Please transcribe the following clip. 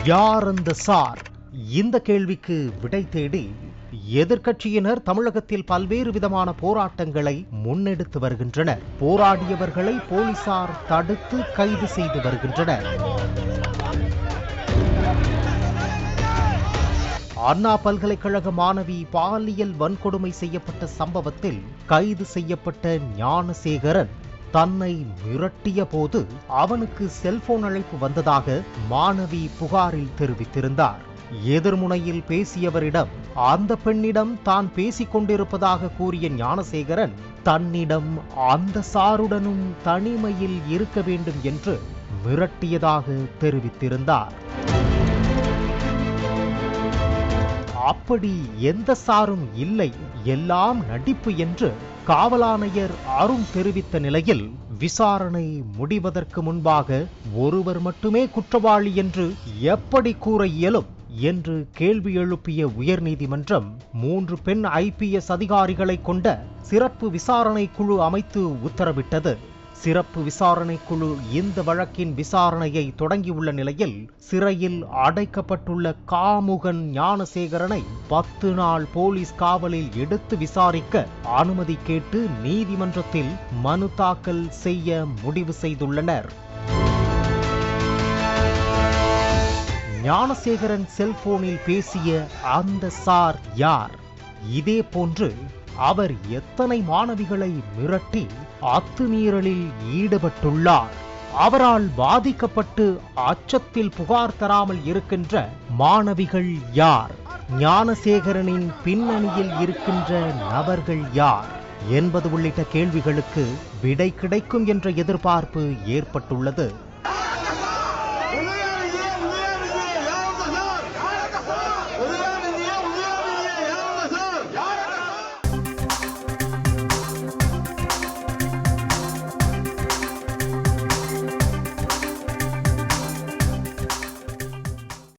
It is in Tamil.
யார் அந்த சார்? இந்த கேள்விக்கு விடை தேடி எதிர்க்கட்சியினர் தமிழகத்தில் பல்வேறு விதமான போராட்டங்களை முன்னெடுத்து வருகின்றனர். போராடியவர்களை போலீசார் தடுத்து கைது செய்து வருகின்றனர். அண்ணா பல்கலைக்கழக மாணவி பாலியல் வன்கொடுமை செய்யப்பட்ட சம்பவத்தில் கைது செய்யப்பட்ட ஞானசேகரன் தன்னை மிரட்டிய போது அவனுக்கு செல்போன் அழைப்பு வந்ததாக மாணவி புகாரில் தெரிவித்திருந்தார். எதிர்முனையில் பேசியவரிடம் அந்த பெண்ணிடம் தான் பேசிக் கொண்டிருப்பதாக கூறிய ஞானசேகரன் தன்னிடம் அந்த சாருடனும் தனிமையில் இருக்க வேண்டும் என்று மிரட்டியதாக தெரிவித்திருந்தார். அப்படி எந்த சாரும் இல்லை, எல்லாம் நடிப்பு என்று காவல் ஆணையர் அருண் தெரிவித்த நிலையில் விசாரணை முடிவதற்கு முன்பாக ஒருவர் மட்டுமே குற்றவாளி என்று எப்படி கூற இயலும் என்று கேள்வி எழுப்பிய உயர்நீதிமன்றம் 3 பெண் IPS அதிகாரிகளை கொண்ட சிறப்பு விசாரணை குழு அமைத்து உத்தரவிட்டது. சிறப்பு விசாரணை குழு இந்த வழக்கின் விசாரணையை தொடங்கியுள்ள நிலையில் சிறையில் அடைக்கப்பட்டுள்ள காமுகன் ஞானசேகரனை 10 நாள் போலீஸ் காவலில் எடுத்து விசாரிக்க அனுமதி கேட்டு நீதிமன்றத்தில் மனு தாக்கல் செய்ய முடிவு செய்துள்ளனர். ஞானசேகரன் செல்போனில் பேசிய அந்த சார் யார்? இதே போன்று அவர் எத்தனை மாணவிகளை மிரட்டி அத்துமீறலில் ஈடுபட்டுள்ளார்? அவரால் பாதிக்கப்பட்டு அச்சத்தில் புகார் தராமல் இருக்கின்ற மாணவிகள் யார்? ஞானசேகரனின் பின்னணியில் இருக்கின்ற நபர்கள் யார் என்பது உள்ளிட்ட கேள்விகளுக்கு விடை கிடைக்கும் என்ற எதிர்பார்ப்பு ஏற்பட்டுள்ளது.